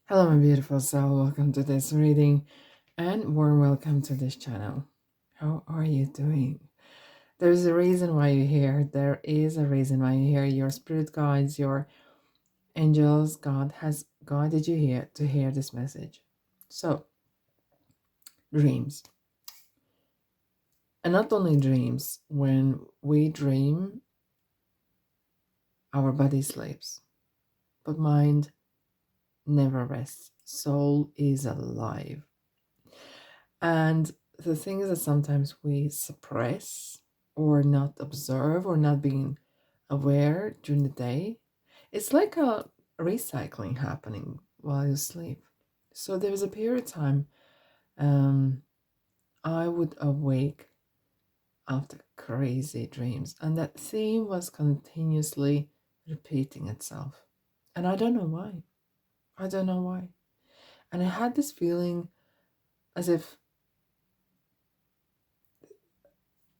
Hello, my beautiful soul. Welcome to this reading and warm welcome to this channel. How are you doing? There's a reason why you're here. There is a reason why you're here. Your spirit guides, your angels, God has guided you here to hear this message. So, dreams. And not only dreams, when we dream, our body sleeps, but mind never rests. Soul is alive. And the thing is that sometimes we suppress or not observe or not being aware during the day. It's like a recycling happening while you sleep. So there was a period of time I would awake after crazy dreams, and that theme was continuously repeating itself. And I don't know why. I don't know why. And I had this feeling as if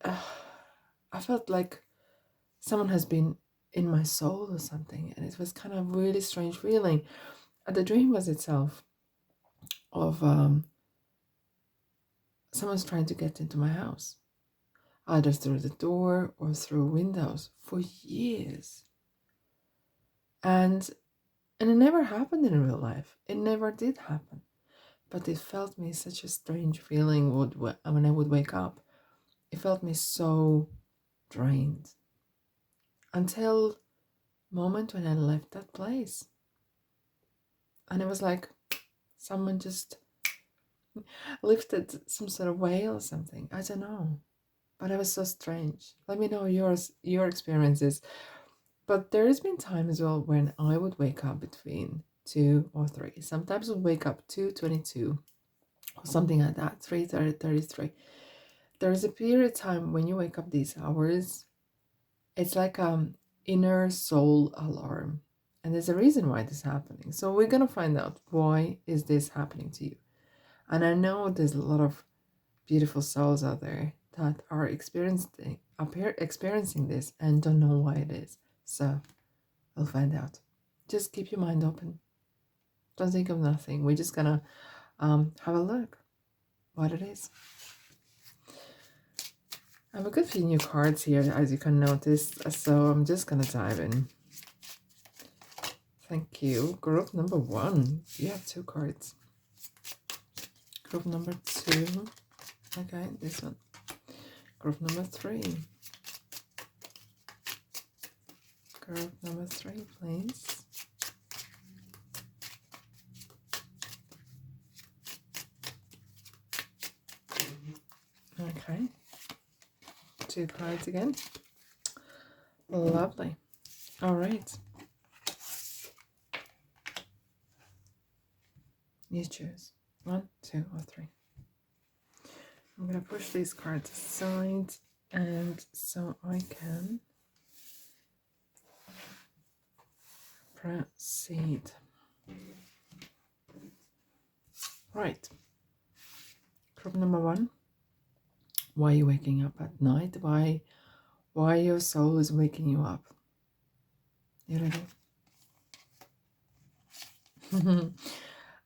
I felt like someone has been in my soul or something, and it was kind of really strange feeling. And the dream was itself of someone's trying to get into my house, either through the door or through windows for years. And it never happened in real life. It never did happen. But it felt me such a strange feeling when I would wake up. It felt me so drained until moment when I left that place. And it was like someone just lifted some sort of veil or something. I don't know. But it was so strange. Let me know your experiences. But there has been time as well when I would wake up between 2 or 3. Sometimes I would wake up 2:22 or something like that, 3:30, 33. There is a period of time when you wake up these hours. It's like inner soul alarm. And there's a reason why this is happening. So we're going to find out, why is this happening to you? And I know there's a lot of beautiful souls out there that are experiencing this and don't know why it is. So we'll find out. Just keep your mind open. Don't think of nothing. We're just gonna have a look what it is. I have a good few new cards here, as you can notice, so I'm just gonna dive in. Thank you. Group number 1. You have 2 cards. Group number 2. Okay, this one. Group number 3. Group number 3, please. Okay. 2 cards again. Lovely. All right. You choose 1, 2, or 3. I'm going to push these cards aside, and so I can proceed. Right. Group number 1. Why are you waking up at night? Why your soul is waking you up? You ready?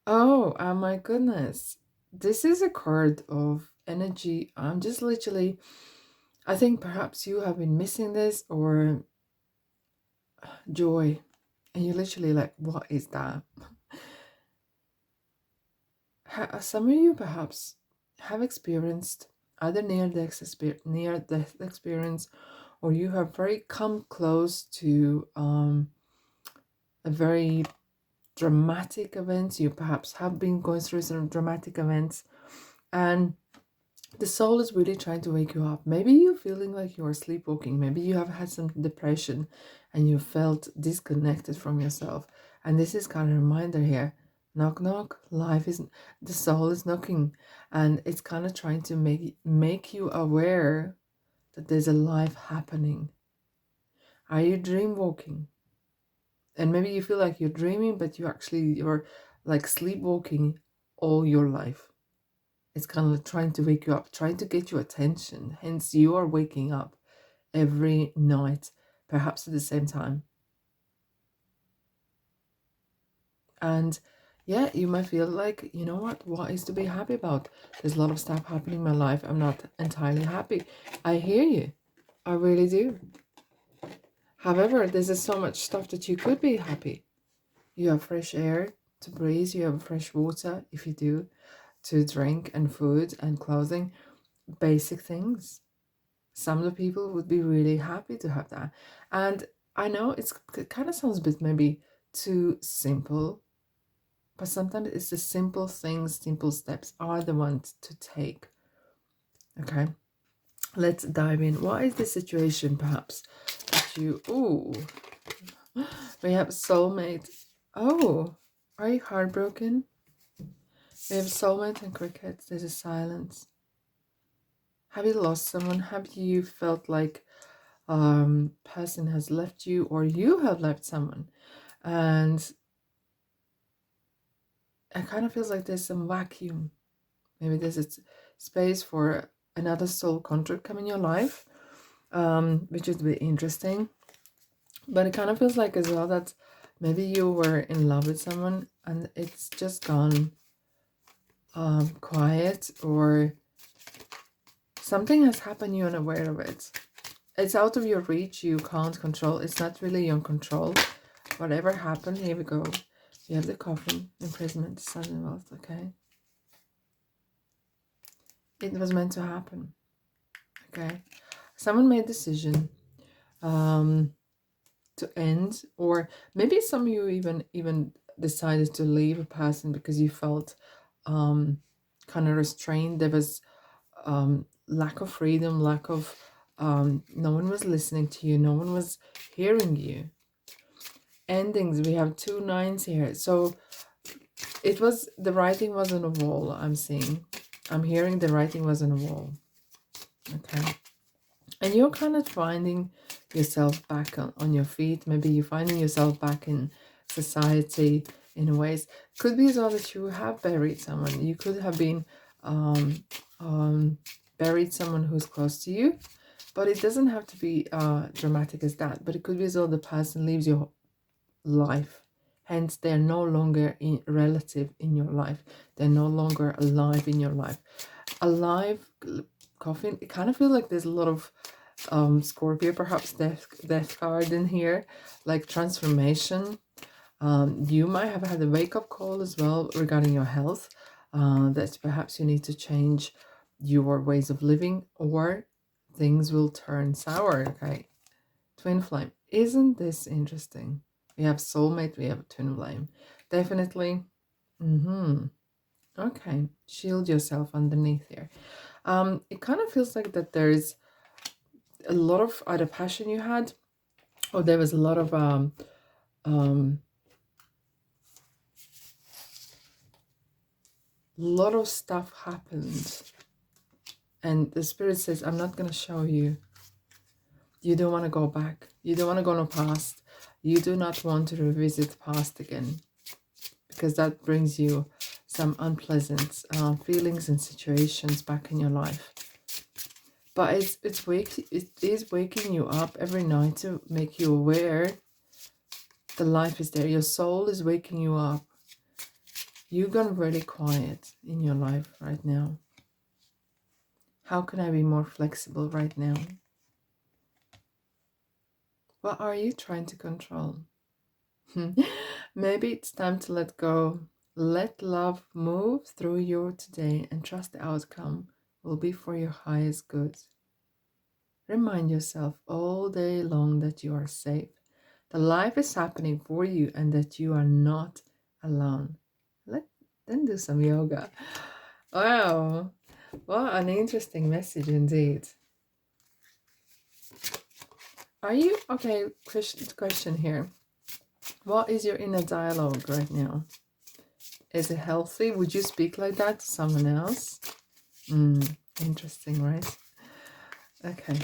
Oh my goodness. This is a card of energy. I'm just literally, I think perhaps you have been missing this, or joy. And you're literally like, what is that? Some of you perhaps have experienced either near-death experience, or you have very come close to a very dramatic event. You perhaps have been going through some dramatic events, and the soul is really trying to wake you up. Maybe you're feeling like you're sleepwalking. Maybe you have had some depression and you felt disconnected from yourself. And this is kind of a reminder here. Knock, knock. The soul is knocking, and it's kind of trying to make you aware that there's a life happening. Are you dream walking? And maybe you feel like you're dreaming, but you're like sleepwalking all your life. It's kind of like trying to wake you up, trying to get your attention. Hence, you are waking up every night, perhaps at the same time. And yeah, you might feel like, you know what is to be happy about? There's a lot of stuff happening in my life. I'm not entirely happy. I hear you. I really do. However, there's so much stuff that you could be happy. You have fresh air to breathe. You have fresh water, if you do, to drink, and food and clothing. Basic things. Some of the people would be really happy to have that. And I know it kind of sounds a bit maybe too simple, but sometimes it's the simple things, simple steps are the ones to take. Okay, let's dive in. What is the situation perhaps that you, ooh, we have soulmate. Oh, are you heartbroken? We have soulmate and crickets. There's a silence. Have you lost someone? Have you felt like person has left you, or you have left someone? And it kind of feels like there's some vacuum. Maybe there's a space for another soul contract come in your life, which is a bit interesting. But it kind of feels like as well that maybe you were in love with someone and it's just gone quiet, or something has happened, you're unaware of it. It's out of your reach, you can't control. It's not really your control. Whatever happened, here we go. You have the coffin, imprisonment, sudden wealth, okay? It was meant to happen, okay? Someone made a decision to end, or maybe some of you even decided to leave a person because you felt kind of restrained. There was lack of freedom, lack of no one was listening to you, no one was hearing you. Endings, we have 2 nines here, so it was, the writing was on a wall. I'm seeing, I'm hearing the writing was on a wall, okay? And you're kind of finding yourself back on your feet. Maybe you're finding yourself back in society in ways. Could be as well that you have buried someone. You could have been buried someone who's close to you, but it doesn't have to be dramatic as that. But it could be as well the person leaves your life. Hence, they're no longer relative in your life. They're no longer alive in your life. Alive coffin, it kind of feels like there's a lot of Scorpio, perhaps death card in here, like transformation. You might have had a wake-up call as well regarding your health, that perhaps you need to change your ways of living, or things will turn sour. Okay, twin flame, isn't this interesting? We have soulmate, we have twin flame, definitely. Okay, shield yourself underneath here. It kind of feels like that there's a lot of either passion you had, or there was a lot of stuff happened, and the spirit says, I'm not going to show you. You don't want to go back. You don't want to go no past. You do not want to revisit past again, because that brings you some unpleasant feelings and situations back in your life. But it is waking you up every night to make you aware the life is there. Your soul is waking you up. You've gone really quiet in your life right now. How can I be more flexible right now? What are you trying to control? Maybe it's time to let go. Let love move through your today and trust the outcome will be for your highest good. Remind yourself all day long that you are safe. The life is happening for you and that you are not alone. Then do some yoga. Wow, what an interesting message indeed. Are you, okay, question here. What is your inner dialogue right now? Is it healthy? Would you speak like that to someone else? Interesting, right? Okay.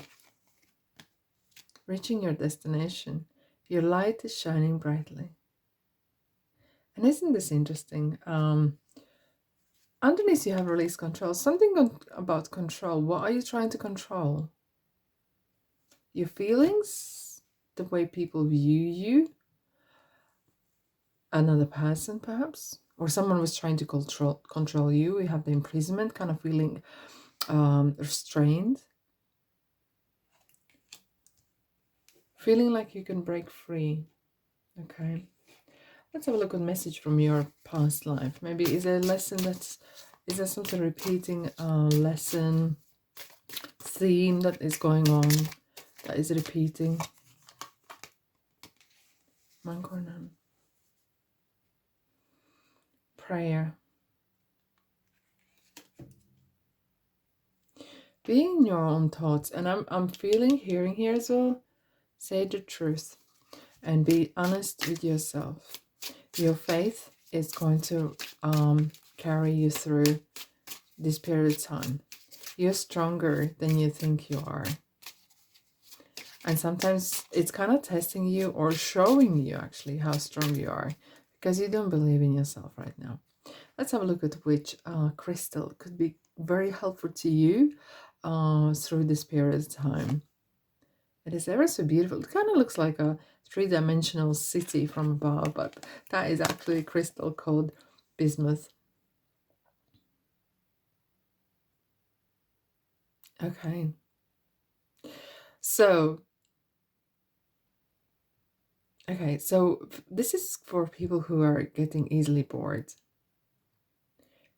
Reaching your destination. Your light is shining brightly. And isn't this interesting? Underneath you have release control. Something about control. What are you trying to control? Your feelings? The way people view you? Another person, perhaps? or someone was trying to control you. We have the imprisonment, kind of feeling restrained, feeling like you can break free. Okay, let's have a look at message from your past life. Maybe is there a lesson is there something repeating, lesson, theme that is going on, that is repeating? Mankornan. Prayer. Being in your own thoughts, and I'm hearing here as well. Say the truth and be honest with yourself. Your faith is going to carry you through this period of time. You're stronger than you think you are. And sometimes it's kind of testing you or showing you actually how strong you are, because you don't believe in yourself right now. Let's have a look at which crystal could be very helpful to you through this period of time. It is ever so beautiful. It kind of looks like a three-dimensional city from above, but that is actually a crystal called bismuth. Okay. So this is for people who are getting easily bored.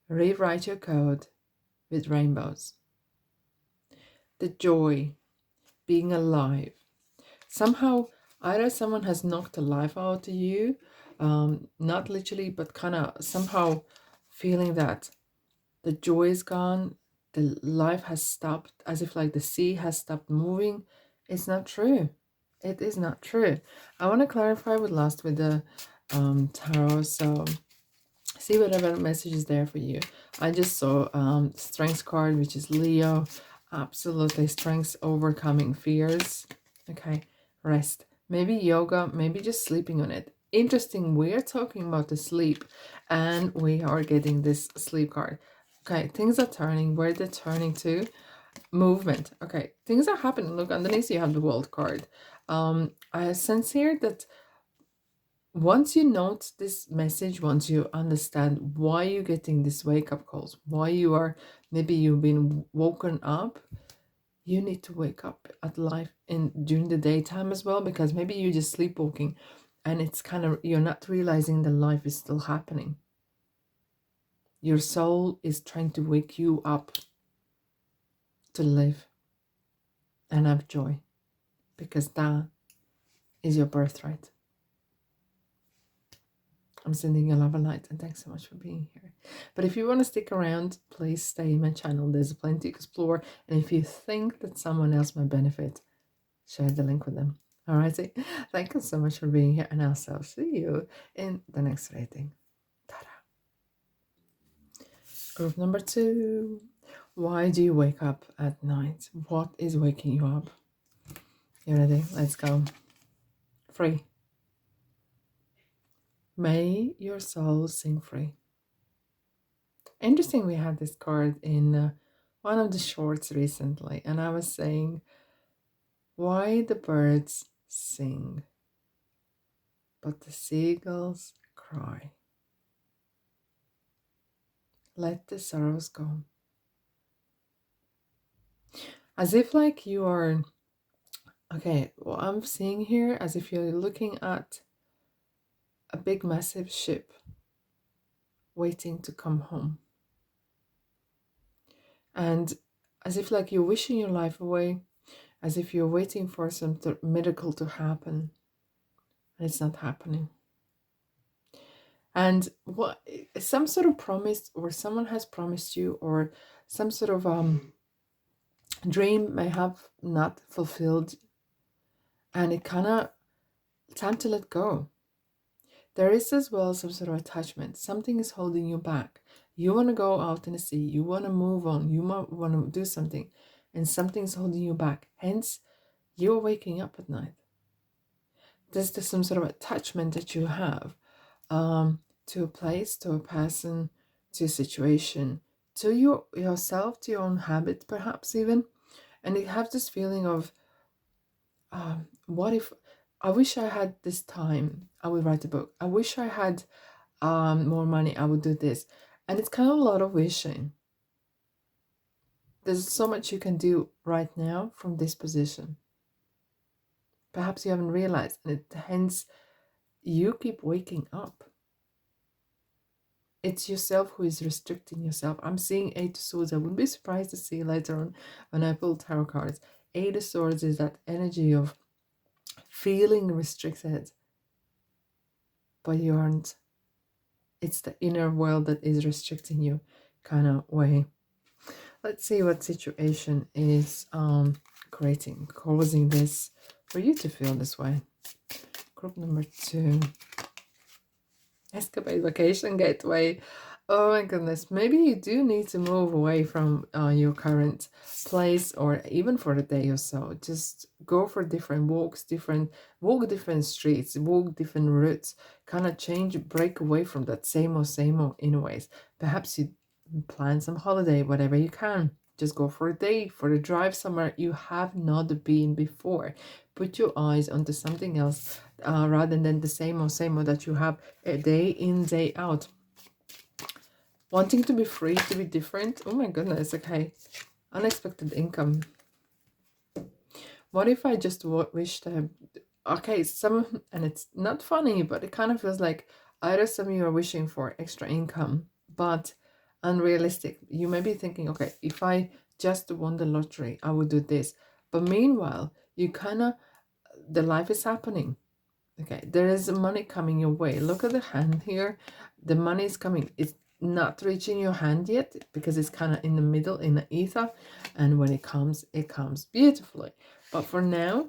Rewrite your code with rainbows. The joy, being alive. Somehow, either someone has knocked the life out of you, not literally, but kind of somehow feeling that the joy is gone, the life has stopped, as if like the sea has stopped moving. It's not true. It is not true. I want to clarify what last with the tarot, so see whatever message is there for you. I just saw strength card, which is Leo. Absolutely, strength, overcoming fears. Okay, rest. Maybe yoga, maybe just sleeping on it. Interesting, we're talking about the sleep, and we are getting this sleep card. Okay, things are turning. Where they're turning to? Movement. Okay, things are happening. Look, underneath you have the world card. I sense here that once you note this message, once you understand why you're getting these wake-up calls, why you are, maybe you've been woken up, you need to wake up at life during the daytime as well, because maybe you're just sleepwalking and it's kind of, you're not realizing that life is still happening. Your soul is trying to wake you up to live and have joy, because that is your birthright. I'm sending you love and light, and thanks so much for being here. But if you want to stick around, please stay in my channel. There's plenty to explore, and if you think that someone else might benefit, share the link with them. Alrighty, thank you so much for being here, and I'll see you in the next reading. Ta-da. Group number 2. Why do you wake up at night? What is waking you up? You ready? Let's go. Free. May your soul sing free. Interesting, we had this card in one of the shorts recently, and I was saying why the birds sing, but the seagulls cry. Let the sorrows go. As if like you are, okay, what I'm seeing here, as if you're looking at a big massive ship waiting to come home. And as if like you're wishing your life away, as if you're waiting for some miracle to happen, and it's not happening. And what, some sort of promise, or someone has promised you, or some sort of dream may have not fulfilled, and it kind of time to let go. There is as well some sort of attachment. Something is holding you back. You want to go out in the sea. You want to move on. You might want to do something, and something's holding you back. Hence, you're waking up at night. There's some sort of attachment that you have to a place, to a person, to a situation, to yourself, to your own habit, perhaps even. And you have this feeling of, what if, I wish I had this time, I would write a book. I wish I had more money, I would do this. And it's kind of a lot of wishing. There's so much you can do right now from this position. Perhaps you haven't realized, and hence you keep waking up. It's yourself who is restricting yourself. I'm seeing Eight of Swords. I wouldn't be surprised to see later on when I pull tarot cards. Eight of Swords is that energy of feeling restricted, but you aren't. It's the inner world that is restricting you, kind of way. Let's see what situation is causing this for you to feel this way. Group number 2. Escapade, vacation, gateway. Oh my goodness, maybe you do need to move away from your current place, or even for a day or so. Just go for different walks, walk different streets, walk different routes, kind of change, break away from that same old in ways. Perhaps you plan some holiday, whatever you can. Just go for a day, for a drive somewhere you have not been before. Put your eyes onto something else rather than the same old that you have a day in, day out. Wanting to be free, to be different. Oh my goodness, okay. Unexpected income. What if I just wish to have... Okay, and it's not funny, but it kind of feels like either some of you are wishing for extra income, but unrealistic. You may be thinking, okay, if I just won the lottery, I would do this. But meanwhile, you kind of... the life is happening. Okay, there is money coming your way. Look at the hand here. The money is coming. It's not reaching your hand yet because it's kind of in the middle, in the ether. And when it comes beautifully. But for now,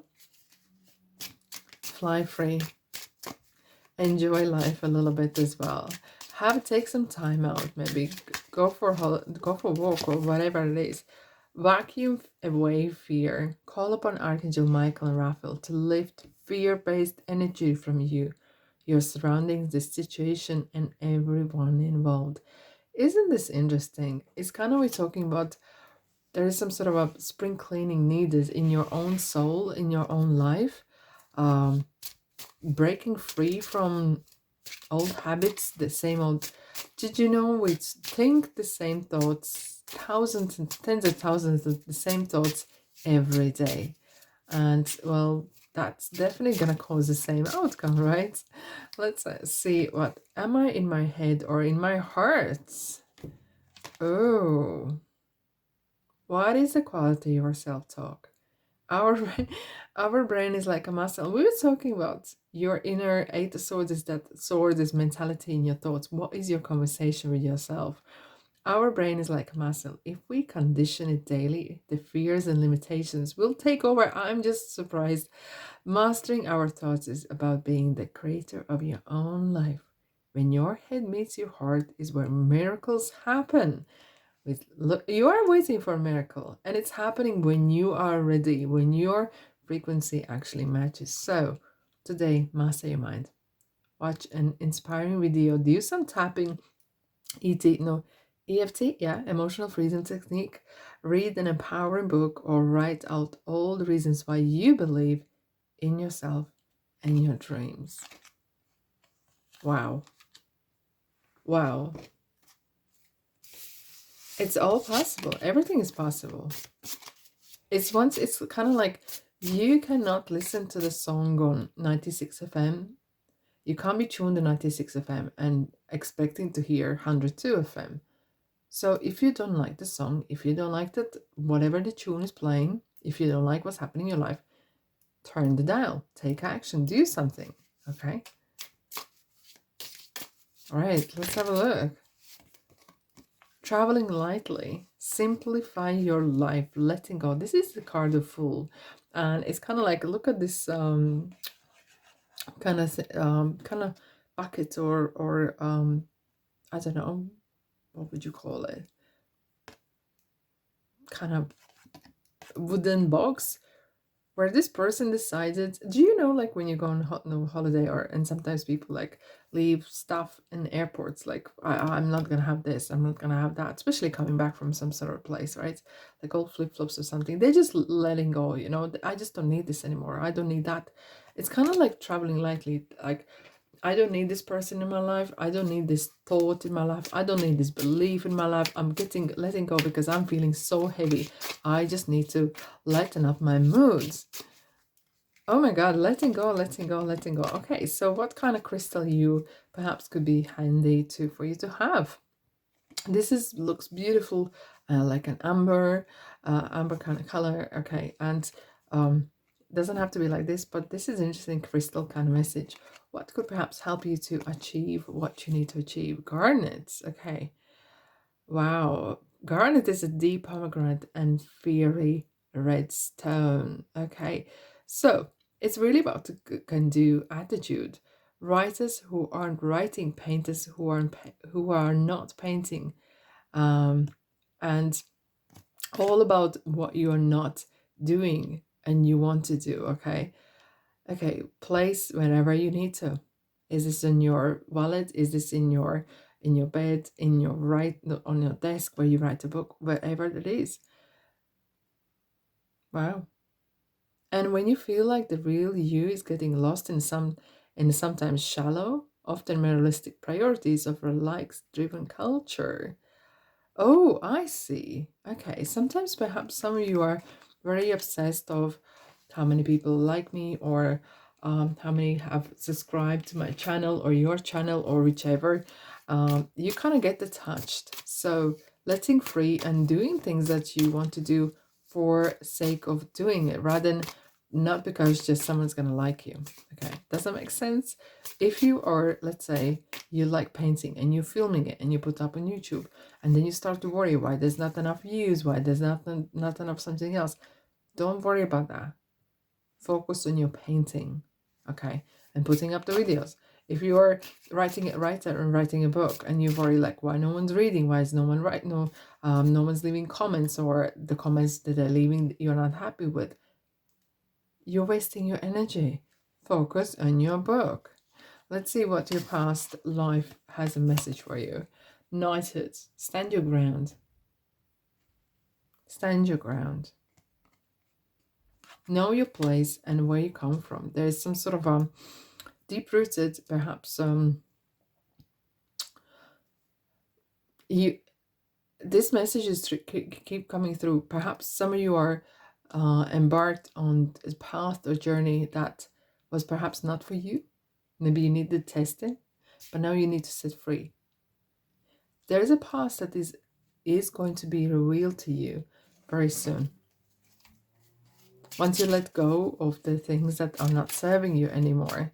fly free. Enjoy life a little bit as well. Take some time out. Maybe go for a walk or whatever it is. Vacuum away fear. Call upon Archangel Michael and Raphael to lift fear-based energy from you, your surroundings, the situation, and everyone involved. Isn't this interesting? It's kind of, we're talking about there is some sort of a spring cleaning needed in your own soul, in your own life. Breaking free from old habits, the same old... Did you know we think the same thoughts, thousands and tens of thousands of the same thoughts every day? And well, that's definitely gonna cause the same outcome, right? Let's see, what am I in my head or in my heart? Oh, what is the quality of our self-talk? Our brain is like a muscle. We were talking about your inner Eight of Swords, is that sword is mentality in your thoughts. What is your conversation with yourself? Our brain is like a muscle. If we condition it daily, the fears and limitations will take over. I'm just surprised. Mastering our thoughts is about being the creator of your own life. When your head meets your heart is where miracles happen. You are waiting for a miracle, and it's happening when you are ready, when your frequency actually matches. So today, master your mind. Watch an inspiring video, do some tapping, EFT, yeah, emotional freedom technique, read an empowering book, or write out all the reasons why you believe in yourself and your dreams. Wow. Wow. It's all possible. Everything is possible. It's kind of like you cannot listen to the song on 96 FM. You can't be tuned to 96 FM and expecting to hear 102 FM. So if you don't like the song, if you don't like that, whatever the tune is playing, if you don't like what's happening in your life, turn the dial, take action, do something, okay? All right, let's have a look. Traveling lightly, simplify your life, letting go. This is the card of Fool, and it's kind of like, look at this kind of bucket or I don't know, what would you call it? Kind of wooden box where this person decided, do you know, like when you go on holiday, and sometimes people like leave stuff in airports, like I'm not gonna have this, I'm not gonna have that, especially coming back from some sort of place, right? Like old flip-flops or something, they're just letting go, I just don't need this anymore, I don't need that. It's kind of like traveling lightly, like I don't need this person in my life. I don't need this thought in my life. I don't need this belief in my life. I'm letting go because I'm feeling so heavy. I just need to lighten up my moods. Oh my God, letting go, letting go, letting go. Okay, so what kind of crystal you perhaps could be handy for you to have? This looks beautiful, like an amber kind of color. Okay, and doesn't have to be like this, but this is an interesting crystal kind of message. What could perhaps help you to achieve what you need to achieve? Garnets. Okay, wow, garnet is a deep pomegranate and fiery red stone. Okay, so it's really about the can-do attitude. Writers who aren't writing, painters who are not painting, and all about what you are not doing and you want to do. Okay, place wherever you need to. Is this in your wallet? Is this in your bed, in your on your desk where you write a book, wherever it is? Wow. And when you feel like the real you is getting lost in the sometimes shallow, often materialistic priorities of a likes driven culture. Oh, I see. Okay, sometimes perhaps some of you are very obsessed of how many people like me, or how many have subscribed to my channel or your channel or whichever. You kind of get detached. So letting free and doing things that you want to do for sake of doing it, rather than not because just someone's going to like you. Okay, does that make sense? If you are, let's say, you like painting and you're filming it and you put up on YouTube, and then you start to worry why there's not enough views, why there's not enough something else. Don't worry about that. Focus on your painting, okay, and putting up the videos. If you're writing a book and you worry like, why no one's reading, why is no one no one's leaving comments, or the comments that they're leaving you're not happy with, you're wasting your energy. Focus on your book. Let's see what your past life has a message for you. Knighthood. Stand your ground. Stand your ground. Know your place and where you come from. There is some sort of deep-rooted, perhaps, this message is keep coming through. Perhaps some of you are embarked on a path or journey that was perhaps not for you. Maybe you needed testing, but now you need to set free. There is a past that is going to be revealed to you very soon. Once you let go of the things that are not serving you anymore.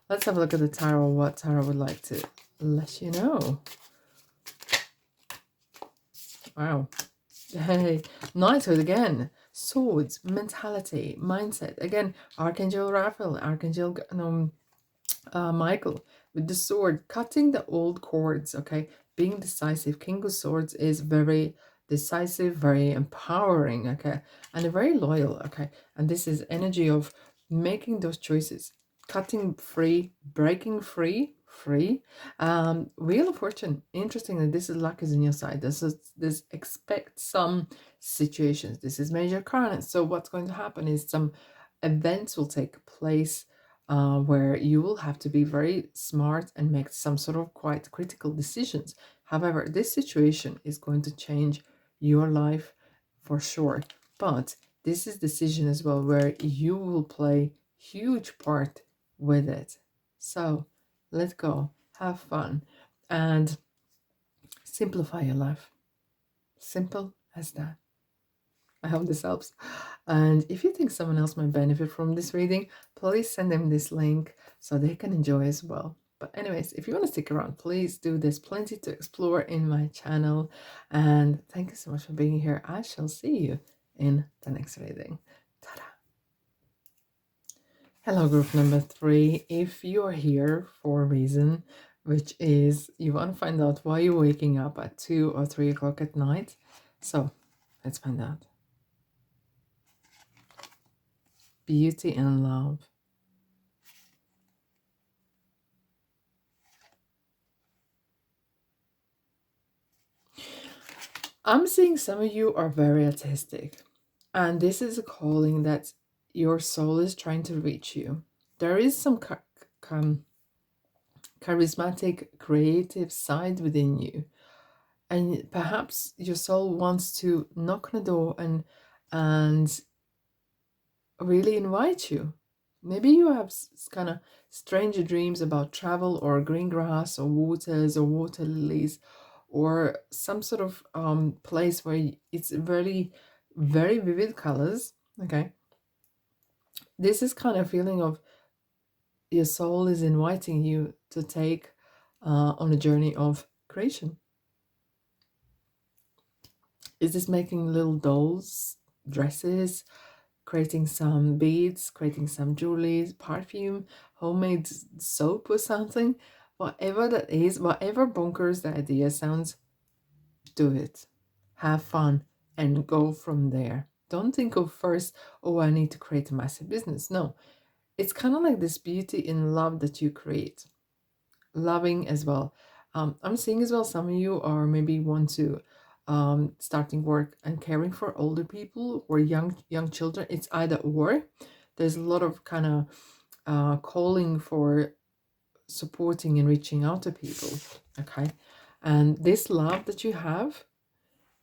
Let's have a look at the tarot, what tarot would like to let you know. Wow. Hey, knighthood again. Swords, mentality, mindset. Again, Archangel Raphael, Archangel Michael with the sword, cutting the old cords, okay? Being decisive. King of Swords is very decisive, very empowering, okay? And very loyal, okay? And this is energy of making those choices, cutting free, breaking free. Wheel of Fortune. Interestingly, this is luck is in your side. This expect some situations. This is major carnage. So what's going to happen is some events will take place where you will have to be very smart and make some sort of quite critical decisions. However, this situation is going to change your life for sure. But this is decision as well where you will play huge part with it. So let go, have fun, and simplify your life. Simple as that. I hope this helps. And if you think someone else might benefit from this reading, please send them this link so they can enjoy as well. But anyways, if you want to stick around, please do. There's plenty to explore in my channel. And thank you so much for being here. I shall see you in the next reading. Ta-da! Hello, group number 3. If you are here for a reason, which is you want to find out why you're waking up at 2 or 3 o'clock at night, so let's find out. Beauty and love. I'm seeing some of you are very artistic, and this is a calling that your soul is trying to reach you. There is some charismatic, creative side within you. And perhaps your soul wants to knock on the door and really invite you. Maybe you have kind of stranger dreams about travel or green grass or waters or water lilies or some sort of place where it's very, very vivid colors. Okay. This is kind of feeling of your soul is inviting you to take on a journey of creation. Is this making little dolls, dresses, creating some beads, creating some jewelry, perfume, homemade soap or something? Whatever that is, whatever bonkers the idea sounds, do it. Have fun and go from there. Don't think of first, oh, I need to create a massive business. No, it's kind of like this beauty in love that you create. Loving as well. I'm seeing as well some of you are maybe want to starting work and caring for older people or young children. It's either or. There's a lot of kind of calling for supporting and reaching out to people. Okay, and this love that you have,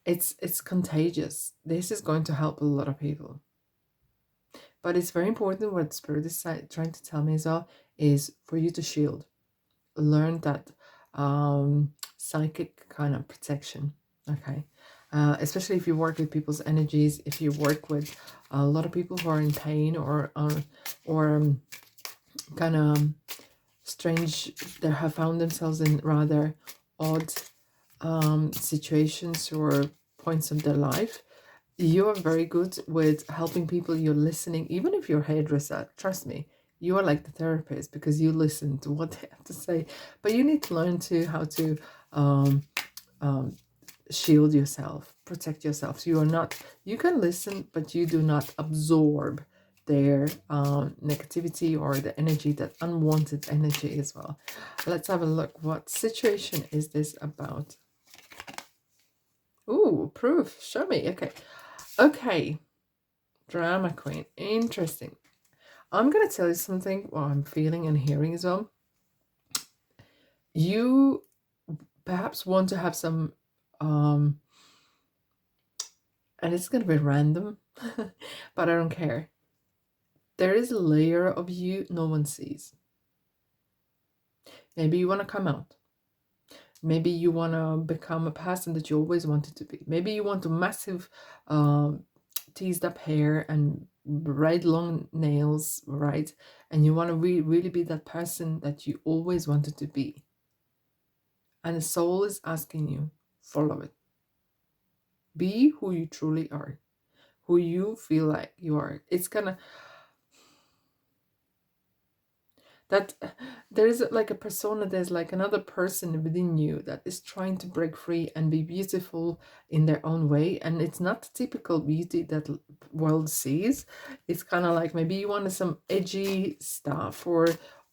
it's contagious. This is going to help a lot of people. But it's very important, what Spirit is trying to tell me as well, is for you to shield. Learn that psychic kind of protection. Okay, especially if you work with people's energies, if you work with a lot of people who are in pain or kind of strange, they have found themselves in rather odd situations or points of their life. You are very good with helping people. You're listening, even if you're a hairdresser, trust me, you are like the therapist because you listen to what they have to say. But you need to learn to how to shield yourself, protect yourself. So you can listen, but you do not absorb their negativity or the energy, that unwanted energy as well. Let's have a look. What situation is this about? Ooh, proof. Show me. Okay. Drama queen. Interesting. I'm going to tell you something what I'm feeling and hearing as well. You perhaps want to have some, and it's going to be random, but I don't care. There is a layer of you no one sees. Maybe you want to come out. Maybe you want to become a person that you always wanted to be. Maybe you want a massive teased up hair and red long nails, right? And you want to really be that person that you always wanted to be. And the soul is asking you, follow it. Be who you truly are, who you feel like you are. It's gonna, that there is like a persona, there's like another person within you that is trying to break free and be beautiful in their own way. And it's not the typical beauty that world sees. It's kind of like maybe you want some edgy stuff or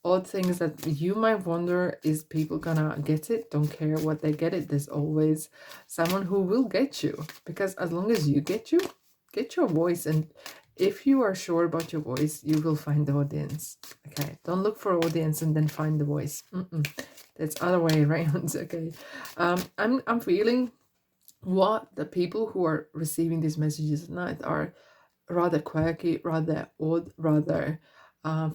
odd things that you might wonder, is people gonna get it? Don't care what they get it. There's always someone who will get you, because as long as you get your voice, and if you are sure about your voice, you will find the audience. Okay, don't look for audience and then find the voice. That's other way around. Okay, I'm feeling what the people who are receiving these messages tonight are rather quirky, rather odd, rather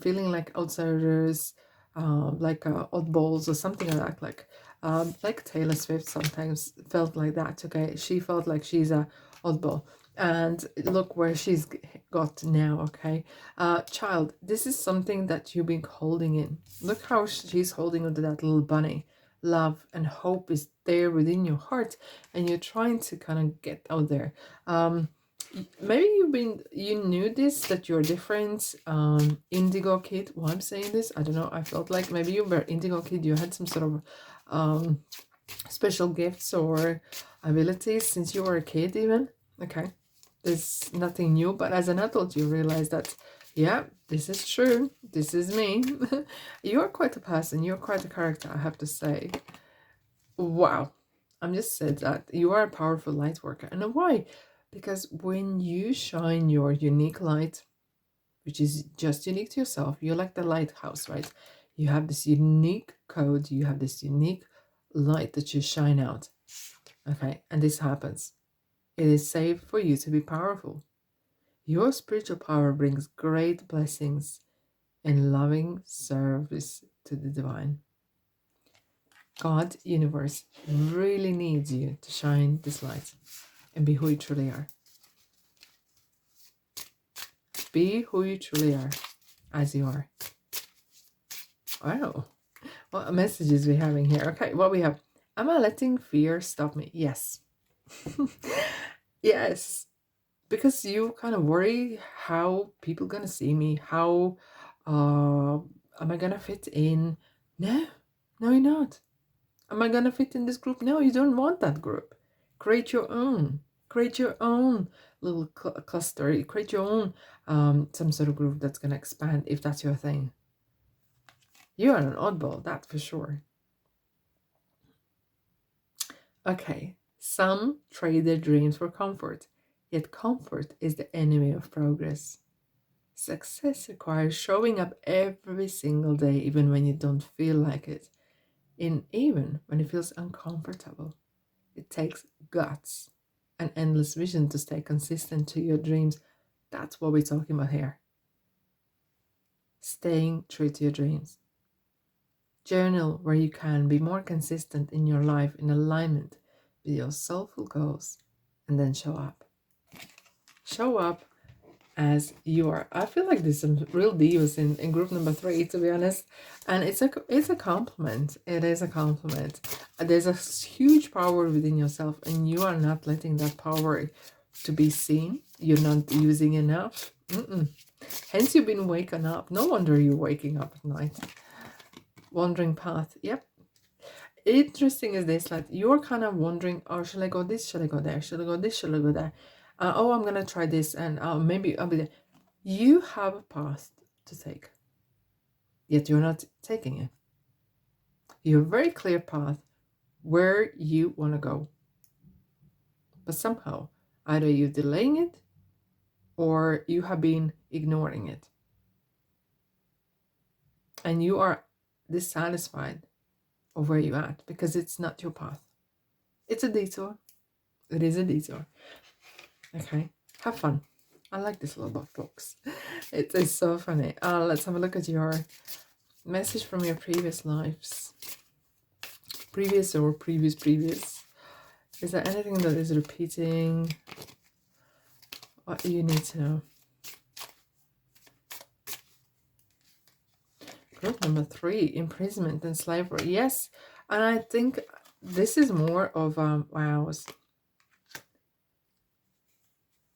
feeling like outsiders, like oddballs or something like that. Like Taylor Swift sometimes felt like that. Okay, she felt like she's a oddball. And look where she's got now, okay? Child, this is something that you've been holding in. Look how she's holding onto that little bunny. Love and hope is there within your heart, and you're trying to kind of get out there. Maybe you knew this, that you're different. Indigo kid, why I'm saying this, I don't know. I felt like maybe you were indigo kid, you had some sort of special gifts or abilities since you were a kid even. Okay, there's nothing new, but as an adult you realize that, yeah, this is true, this is me. You're quite a person, you're quite a character, I have to say. Wow, I'm just said that you are a powerful light worker. And why? Because when you shine your unique light, which is just unique to yourself, you're like the lighthouse, right? You have this unique code, you have this unique light that you shine out. Okay, and this happens. It is safe for you to be powerful. Your spiritual power brings great blessings and loving service to the divine. God, universe, really needs you to shine this light and be who you truly are. Be who you truly are, as you are. Wow. What messages we having here? Okay, what we have. Am I letting fear stop me? Yes. Yes. Because you kind of worry how people gonna see me, how am I gonna fit in? No, no, you're not. Am I gonna fit in this group? No, you don't want that group. Create your own. Create your own little cluster. Create your own some sort of group that's gonna expand if that's your thing. You are an oddball, that's for sure. Okay, some trade their dreams for comfort, yet comfort is the enemy of progress. Success requires showing up every single day, even when you don't feel like it, and even when it feels uncomfortable. It takes guts and endless vision to stay consistent to your dreams. That's what we're talking about here. Staying true to your dreams. Journal where you can be more consistent in your life in alignment with your soulful goals, and then show up. Show up as you are. I feel like there's some real divas in group number 3, to be honest, and it's a compliment. It is a compliment. There's a huge power within yourself, and you are not letting that power to be seen. You're not using enough. Hence, you've been waking up. No wonder you're waking up at night. Wandering path. Yep. Interesting is this, like you're kind of wondering, oh, should I go this? Should I go there? Should I go this? Should I go there? Oh, I'm gonna try this, and maybe I'll be there. You have a path to take, yet you're not taking it. You have a very clear path where you want to go, but somehow either you're delaying it or you have been ignoring it, and you are dissatisfied of where you're at because it's not your path. It's a detour. It is a detour. Okay, have fun. I like this little box. It is so funny. Let's have a look at your message from your previous lives. Previous or previous. Is there anything that is repeating? What do you need to know? Group number 3, imprisonment and slavery. Yes, and I think this is more of wow.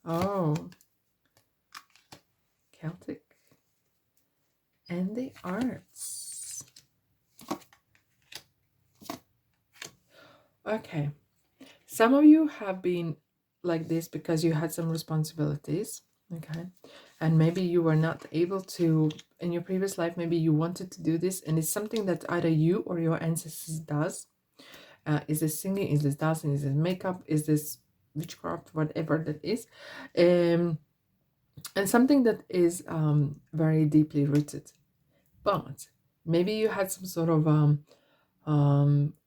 Oh, Celtic and the arts. Okay, some of you have been like this because you had some responsibilities, okay, and maybe you were not able to in your previous life. Maybe you wanted to do this, and it's something that either you or your ancestors does. Is this singing? Is this dancing? Is this makeup? Is this witchcraft? Whatever that is, and something that is very deeply rooted. But maybe you had some sort of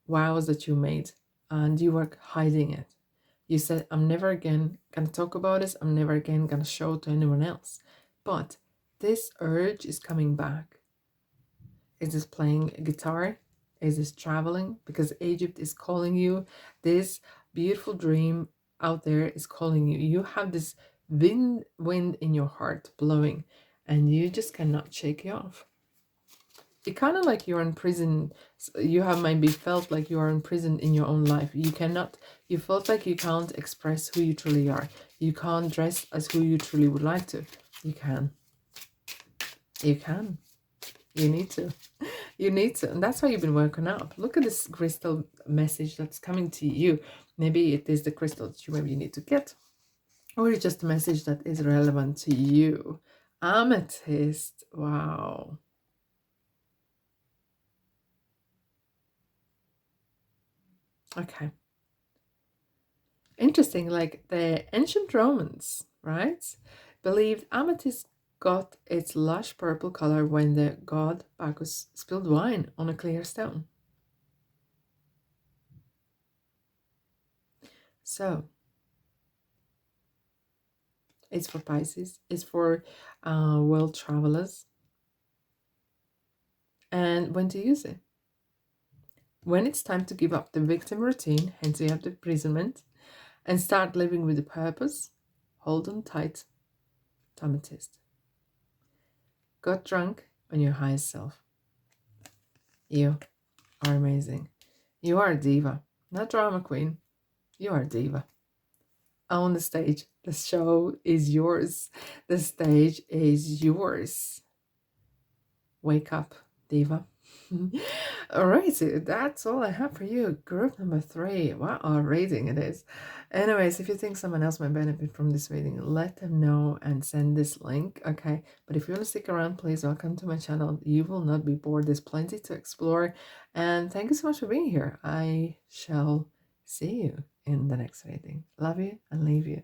vows that you made, and you were hiding it. You said, I'm never again gonna talk about this. I'm never again gonna show to anyone else. But this urge is coming back. Is this playing a guitar? Is this traveling? Because Egypt is calling you. This beautiful dream out there is calling you. You have this wind in your heart blowing, and you just cannot shake it off. It kind of like you're in prison. You have maybe felt like you are in prison in your own life. You felt like you can't express who you truly are. You can't dress as who you truly would like to. You can. You can. You need to. You need to. And that's why you've been working up. Look at this crystal message that's coming to you. Maybe it is the crystal that you maybe need to get. Or it's just a message that is relevant to you. Amethyst. Wow. Okay. Interesting, like the ancient Romans, right, believed amethyst got its lush purple color when the god Bacchus spilled wine on a clear stone. So, it's for Pisces, it's for world travelers. And when to use it? When it's time to give up the victim routine, hence you have the imprisonment, and start living with a purpose, hold on tight to amethyst. Got drunk on your highest self. You are amazing. You are a diva, not drama queen. You are a diva. On the stage, the show is yours. The stage is yours. Wake up, diva. All right, so that's all I have for you. Group number 3. What a rating it is. Anyways, if you think someone else might benefit from this reading, let them know and send this link, okay? But if you want to stick around, please welcome to my channel. You will not be bored. There's plenty to explore. And thank you so much for being here. I shall see you in the next reading. Love you and leave you.